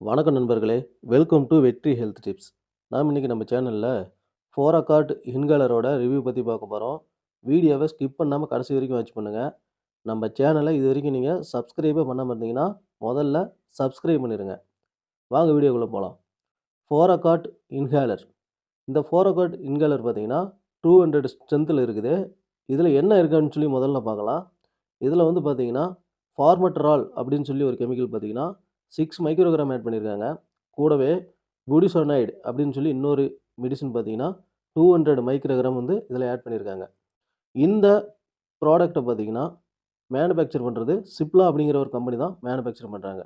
வணக்கம் நண்பர்களே! Welcome to வெற்றி ஹெல்த் டிப்ஸ். நாம் இன்னைக்கு நம்ம சேனல்ல ஃபோராகார்ட் இன்ஹேலரோட ரிவ்யூ பத்தி பார்க்க போறோம். வீடியோவ ஸ்கிப் பண்ணாம கடைசி வரைக்கும் வாட்ச் பண்ணுங்க. நம்ம சேனல இதுவரைக்கும் நீங்க சப்ஸ்கிரைபே பண்ணாம இருந்தீங்கன்னா, முதல்ல சப்ஸ்கிரைப் பண்ணிருங்க. வாங்க வீடியோக்குள்ள போலாம். ஃபோராகார்ட் இன்ஹேலர். இந்த ஃபோராகார்ட் இன்ஹேலர் பார்த்தீங்கன்னா, 200 ஸ்ட்ரென்த்ல இருக்குது. இதில என்ன இருக்குன்னு சொல்லி முதல்ல பார்க்கலாம். இதில வந்து பார்த்தீங்கன்னா, ஃபார்மட்ரால் அப்படின்னு சொல்லி ஒரு கெமிக்கல் பார்த்தீங்கன்னா, 6 மைக்ரோகிராம் ஆட் பண்ணியிருக்காங்க. கூடவே புடிசோனைட் அப்படின்னு சொல்லி இன்னொரு மெடிசின் பார்த்தீங்கன்னா, 200 மைக்ரோகிராம் வந்து இதில ஆட் பண்ணியிருக்காங்க. இந்த ப்ராடக்ட்ட பார்த்தீங்கன்னா, மேனுஃபேக்சர் பண்றது சிப்லா அப்படிங்கிற ஒரு கம்பெனி தான் மேனுஃபேக்சர் பண்றாங்க.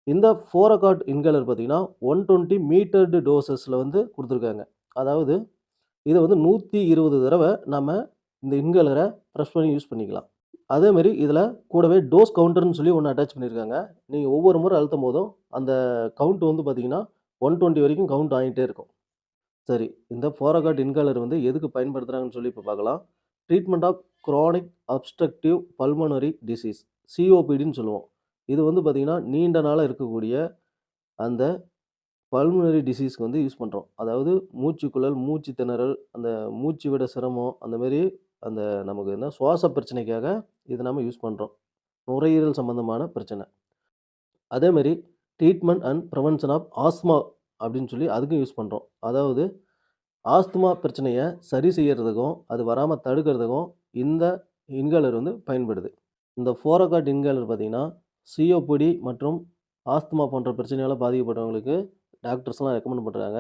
இந்த ஃபோராகார்ட் இன்ஹேலர் பார்த்தீங்கன்னா, 120 மீட்டர்டு டோசஸ்ல வந்து குடுத்துருக்காங்க. அதாவது இத வந்து 120 தடவ நம்ம இந்த இன்ஹேலர பிரஸ் பண்ணி யூஸ் பண்ணிக்கலாம். அதேமாரி இதில கூடவே டோஸ் கவுண்டர்ன்னு சொல்லி ஒண்ணு அட்டாச் பண்ணியிருக்காங்க. நீங்க ஒவ்வொரு முறை அழுத்தும்போதும், அந்த கவுண்ட் வந்து பார்த்தீங்கன்னா, 120 வரைக்கும் கவுண்ட் ஆகிட்டே இருக்கும். சரி, இந்த ஃபோராகார்ட் இன்ஹேலர் வந்து எதுக்கு பயன்படுத்துறாங்கன்னு சொல்லி இப்ப பார்க்கலாம். Treatment of chronic obstructive pulmonary disease சிஓபிடின்னு சொல்லுவோம். இது வந்து பார்த்தீங்கன்னா, நீண்ட நாளா இருக்கக்கூடிய அந்த பல்மனரி டிசீஸ்க்கு வந்து யூஸ் பண்றோம். அதாவது மூச்சுக்குழல், மூச்சு திணறல், அந்த மூச்சு விட சிரமம், அந்த மாரி அந்த நமக்கு என்ன சுவாச பிரச்சனைக்காக இத நம்ம யூஸ் பண்றோம். நுரையீரல் சம்பந்தமான பிரச்சனை. அதேமாரி treatment and prevention of asthma அப்படின்னு சொல்லி அதுக்கும் யூஸ் பண்றோம். அதாவது ஆஸ்துமா பிரச்சனைய சரி செய்யறதுக்கும், அது வராம தடுக்கிறதுக்கும் இந்த இன்ஹேலர் வந்து பயன்படுது. இந்த ஃபோராகார்ட் இன்ஹேலர் பார்த்தீங்கன்னா, சிஓபிடி மற்றும் ஆஸ்துமா போன்ற பிரச்சனையால பாதிக்கப்பட்டவங்களுக்கு டாக்டர்ஸ்லாம் ரெக்கமெண்ட் பண்றாங்க.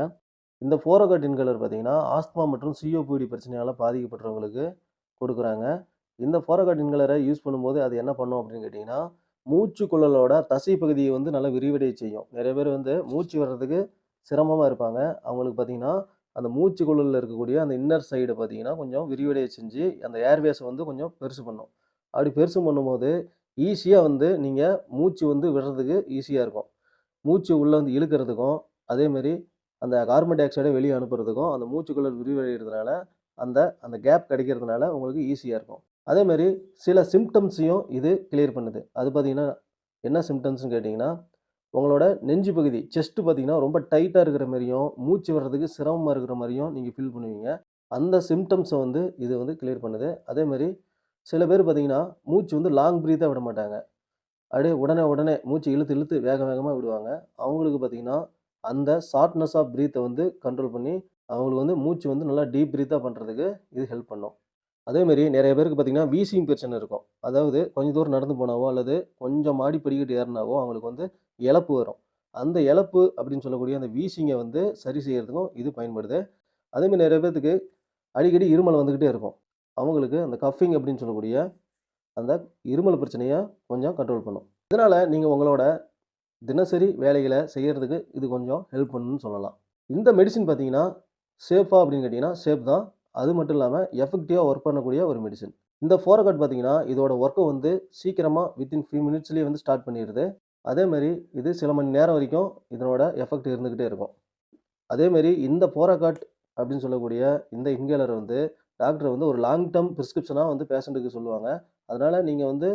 இந்த ஃபோராகார்ட் இன்ஹேலர் பார்த்தீங்கன்னா, ஆஸ்துமா மற்றும் சிஓபிடி பிரச்சனையால பாதிக்கப்பட்டவங்களுக்கு குடுக்குறாங்க. இந்த ஃபோராகார்ட் இன்ஹேலர யூஸ் பண்ணும்போது அது என்ன பண்ணும் அப்படின்னு கேட்டீங்கன்னா, மூச்சுக்குழலோட தசை பகுதிய வந்து நல்லா விரிவடைய செய்யும். நெறைய பேர் வந்து மூச்சு விடுறதுக்கு சிரமமா இருப்பாங்க. அவங்களுக்கு பார்த்தீங்கன்னா, அந்த மூச்சுக்குழல்ல இருக்கக்கூடிய அந்த இன்னர் சைட பார்த்தீங்கன்னா, கொஞ்சம் விரிவடைய செஞ்சு, அந்த ஏர்வேஸ வந்து கொஞ்சம் பெருசு பண்ணும். அப்படி பெருசு பண்ணும்போது, ஈஸியா வந்து நீங்க மூச்சு வந்து விடுறதுக்கு ஈஸியா இருக்கும். மூச்சு உள்ள வந்து இழுக்கிறதுக்கும், அதேமாரி அந்த கார்பன் டை ஆக்சைட வெளிய அனுப்புறதுக்கும், அந்த மூச்சுக்குழல் விரிவடைறதுனால, அந்த அந்த கேப் கிடைக்கிறதுனால உங்களுக்கு ஈஸியா இருக்கும். அதேமாரி சில சிம்ப்டம்ஸையும் இது கிளியர் பண்ணுது. அது பார்த்தீங்கன்னா, என்ன சிம்ப்டம்ஸ்ன்னு கேட்டீங்கன்னா, உங்களோட நெஞ்சு பகுதி, செஸ்ட் பார்த்தீங்கன்னா, ரொம்ப டைட்டா இருக்கிற மாரியும், மூச்சு விடுறதுக்கு சிரமமா இருக்கிற மாரியும் நீங்க ஃபீல் பண்ணுவீங்க. அந்த சிம்ப்டம்ஸ வந்து இது வந்து கிளியர் பண்ணுது. அதேமாரி சில பேர் பார்த்தீங்கன்னா, மூச்சு வந்து லாங் பிரீத்தா விட மாட்டாங்க. அப்படியே உடனே உடனே மூச்சு இழுத்து இழுத்து வேக வேகமா விடுவாங்க. அவங்களுக்கு பார்த்தீங்கன்னா, அந்த ஷார்ட்னஸ் ஆஃப் பிரீத்த வந்து கண்ட்ரோல் பண்ணி, அவங்களுக்கு வந்து மூச்சு வந்து நல்லா டீப் பிரீத்தா பண்றதுக்கு இது ஹெல்ப் பண்ணும். அதேமாரி நெறைய பேருக்கு பார்த்தீங்கன்னா, வீசிங் பிரச்சனை இருக்கும். அதாவது கொஞ்சம் தூரம் நடந்து போனாவோ, அல்லது கொஞ்சம் மாடி படிக்கட்டு ஏறுனாவோ, அவங்களுக்கு வந்து எளப்பு வரும். அந்த எளப்பு அப்படின்னு சொல்லக்கூடிய அந்த வீசிங்க வந்து சரி செய்யறதுக்கும் இது பயன்படுது. அதேமாரி நெறைய பேத்துக்கு அடிக்கடி இருமல் வந்துகிட்டே இருக்கும். அவங்களுக்கு அந்த கஃபிங் அப்படின்னு சொல்லக்கூடிய அந்த இருமல் பிரச்சனைய கொஞ்சம் கண்ட்ரோல் பண்ணும். இதனால நீங்க உங்களோட தினசரி வேலைகள செய்யறதுக்கு இது கொஞ்சம் ஹெல்ப் பண்ணும்னு சொல்லலாம். இந்த மெடிசின் பார்த்தீங்கன்னா, சேஃபா அப்படின்னு கேட்டீங்கன்னா, சேஃப் தான். அது மட்டும் இல்லாம எஃபெக்டிவா ஒர்க் பண்ணக்கூடிய ஒரு மெடிசின். இந்த ஃபோரகாட் பார்த்தீங்கன்னா, இதோட ஒர்க்க வந்து சீக்கிரமா வித்தின் ஃபியூ மினிட்ஸ்லயே வந்து ஸ்டார்ட் பண்ணிருது. அதேமாரி இது சில மணி நேரம் வரைக்கும் இதனோட எஃபெக்ட் இருந்துகிட்டே இருக்கும். அதேமாரி இந்த ஃபோரகாட் அப்படின்னு சொல்லக்கூடிய இந்த இன்ஹேலர் வந்து டாக்டர் வந்து ஒரு லாங் டெர்ம் பிரிஸ்கிரிப்ஷனா வந்து பேஷண்ட்டுக்கு சொல்லுவாங்க. அதனால நீங்க வந்து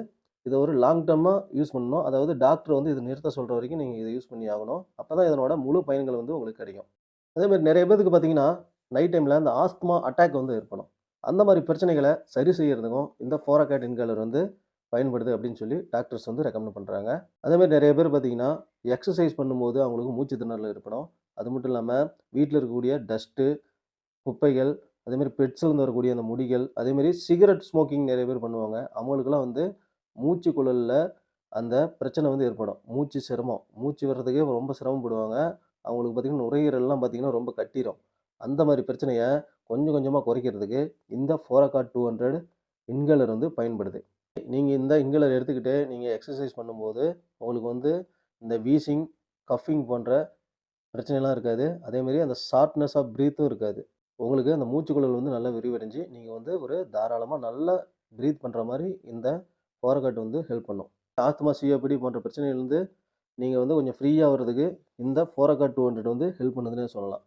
இத ஒரு லாங் டெர்மா யூஸ் பண்ணணும். அதாவது டாக்டர் வந்து இத நிறுத்த சொல்ற வரைக்கும் நீங்க இத யூஸ் பண்ணி ஆகணும். அப்பதான் இதனோட முழு பயன்கள் வந்து உங்களுக்கு கிடைக்கும். அதேமாரி நெறைய பேத்துக்கு பார்த்தீங்கன்னா, நைட் டைம்ல இந்த ஆஸ்துமா அட்டாக் வந்து ஏற்படும். அந்த மாரி பிரச்சனைகள சரி செய்யறதுக்கும் இந்த ஃபோராகாட் இன்ஹேலர் வந்து பயன்படுது அப்படின்னு சொல்லி டாக்டர்ஸ் வந்து ரெக்கமெண்ட் பண்றாங்க. அதேமாரி நெறைய பேர் பார்த்தீங்கன்னா, எக்சர்சைஸ் பண்ணும்போது அவங்களுக்கு மூச்சு திணறல் ஏற்படும். அது மட்டும் இல்லாம வீட்ல இருக்கக்கூடிய டஸ்ட்டு, குப்பைகள், அதேமாரி பெட்ஸ்லேருந்து வரக்கூடிய அந்த முடிகள், அதேமாரி சிகரெட் ஸ்மோக்கிங் நெறைய பேர் பண்ணுவாங்க. அவங்களுக்கெல்லாம் வந்து மூச்சு குழல்ல அந்த பிரச்சனை வந்து ஏற்படும். மூச்சு சிரமம். மூச்சு விடுறதுக்கே ரொம்ப சிரமப்படுவாங்க. அவங்களுக்கு பார்த்தீங்கன்னா, நுரையீரல்லாம் பார்த்தீங்கன்னா ரொம்ப கட்டிரும். அந்த மாரி பிரச்சனைய கொஞ்சம் கொஞ்சமா குறைக்கிறதுக்கு இந்த ஃபோராகாட் 200 இன்ஹேலர் வந்து பயன்படுது. நீங்க இந்த இன்ஹேலர் எடுத்துக்கிட்டு நீங்க எக்சர்சைஸ் பண்ணும்போது, உங்களுக்கு வந்து இந்த வீசிங், கஃபிங் போன்ற பிரச்சனைலாம் இருக்காது. அதேமாரி அந்த ஷார்ட்னஸ் ஆஃப் பிரீத்தும் இருக்காது. உங்களுக்கு அந்த மூச்சுக்குழல் வந்து நல்லா விரிவடைஞ்சு, நீங்க வந்து ஒரு தாராளமா நல்லா பிரீத் பண்ற மாரி இந்த ஃபோரகாட் வந்து ஹெல்ப் பண்ணும். ஆஸ்துமா, சிஓபிடி போன்ற பிரச்சனையிலருந்து நீங்க வந்து கொஞ்சம் ஃப்ரீயா வர்றதுக்கு இந்த ஃபோரகாட் 200 வந்து ஹெல்ப் பண்ணுதுன்னே சொல்லலாம்.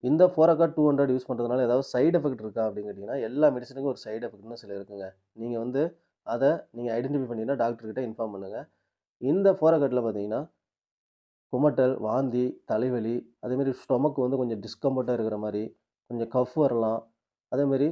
இந்த ஃபோரகாட் 200 யூஸ் பண்றதுனால ஏதாவது சைட் எஃபெக்ட் இருக்கா அப்படின்னு கேட்டீங்கன்னா, எல்லா மெடிசினுக்கும் ஒரு சைட் எஃபெக்ட்ன்னு சில இருக்குங்க. நீங்க வந்து அத நீங்க ஐடென்டிஃபை பண்ணீங்கன்னா டாக்டர் கிட்ட இன்ஃபார்ம் பண்ணுங்க. இந்த ஃபோரகாட்ல பார்த்தீங்கன்னா குமட்டல், வாந்தி, தலைவலி, அதேமாரி ஸ்டொமக் வந்து கொஞ்சம் டிஸ்கம்ஃபர்ட்டா இருக்கிற மாரி, கொஞ்சம் கஃப் வரலாம். அதேமாரி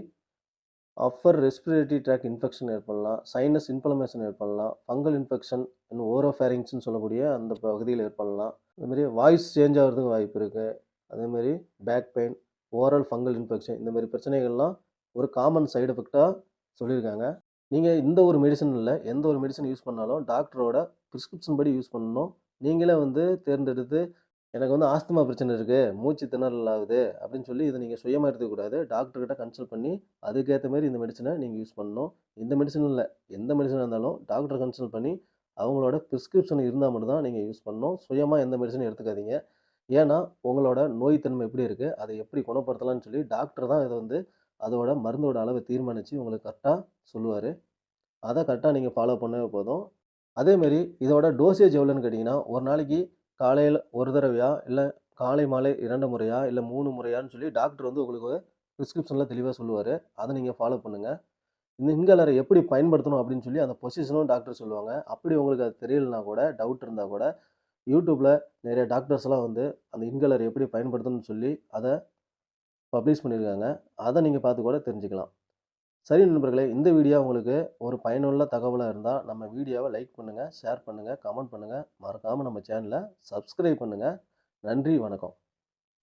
அப்பர் ரெஸ்பிரேட்டரி ட்ராக்ட் இன்ஃபெக்ஷன் ஏற்படலாம். சைனஸ் இன்ஃப்ளமேஷன் ஏற்படலாம். ஃபங்கல் இன்ஃபெக்ஷன், இன்னும் ஓரோஃபேரிங்ஸ்ன்னு சொல்லக்கூடிய அந்த பகுதியில ஏற்படலாம். அதுமாரி வாய்ஸ் சேஞ்ச் ஆகுறதுக்கு வாய்ப்பு இருக்கு. அதேமாரி back pain, oral fungal infection இந்த மாரி பிரச்சனைகள்லாம் ஒரு காமன் சைட் எஃபெக்ட்டா சொல்லியிருக்காங்க. நீங்க இந்த ஒரு மெடிசின் இல்ல, எந்த ஒரு மெடிசின் யூஸ் பண்ணாலும் டாக்டரோட பிரிஸ்கிரிப்ஷன் படி யூஸ் பண்ணணும். நீங்களே வந்து தேர்ந்தெடுத்து, எனக்கு வந்து ஆஸ்துமா பிரச்சனை இருக்கு, மூச்சு திணறல் ஆகுது அப்படின்னு சொல்லி இத நீங்க சுயமா எடுத்துக்கக்கூடாது. டாக்டர் கிட்ட கன்சல்ட் பண்ணி, அதுக்கேத்த மாரி இந்த மெடிசின நீங்க யூஸ் பண்ணணும். இந்த மெடிசின் இல்ல, எந்த மெடிசினா இருந்தாலும் டாக்டர கன்சல்ட் பண்ணி, அவங்களோட பிரிஸ்கிரிப்ஷன் இருந்தா மட்டும் தான் நீங்க யூஸ் பண்ணணும். சுயமா எந்த மெடிசினும் எடுத்துக்காதீங்க. ஏன்னா, உங்களோட நோய் தன்மை எப்படி இருக்கு? அத எப்படி குணப்படுத்தலாம்ன்னு சொல்லி டாக்டர் தான் இத வந்து அதோட மருந்தோட அளவ தீர்மானிச்சு உங்களுக்கு கரெக்ட்டா சொல்லுவாரு. அத கரெக்ட்டா நீங்க ஃபாலோ பண்ணவே போதும். அதேமாரி இதோட டோசேஜ் எவ்வளோன்னு கேட்டீங்கன்னா, ஒரு நாளைக்கு காலையில 1 தடவையா, இல்ல காலை, மாலை 2 முறையா, இல்ல 3 முறையான்னு சொல்லி டாக்டர் வந்து உங்களுக்கு பிரிஸ்கிரிப்ஷன்ல தெளிவா சொல்லுவாரு. அத நீங்க ஃபாலோ பண்ணுங்க. இந்த இன்ஹேலர எப்படி பயன்படுத்தணும் அப்படின்னு சொல்லி அந்த பொசிஷனும் டாக்டர் சொல்லுவாங்க. அப்படி உங்களுக்கு அது தெரியலனா கூட, டவுட் இருந்தா கூட, YouTubeல நெறைய டாக்டர்ஸ்லாம் வந்து அந்த இன்ஹேலர் எப்படி பயன்படுத்தணும்னு சொல்லி அத பப்ளிஷ் பண்ணியிருக்காங்க. அத நீங்க பார்த்து கூட தெரிஞ்சுக்கலாம். சரி நண்பர்களே, இந்த வீடியோ உங்களுக்கு ஒரு பயனுள்ள தகவலா இருந்தா, நம்ம வீடியோவ லைக் பண்ணுங்க, ஷேர் பண்ணுங்க, கமெண்ட் பண்ணுங்க. மறக்காம நம்ம சேனல சப்ஸ்கிரைப் பண்ணுங்க. நன்றி, வணக்கம்.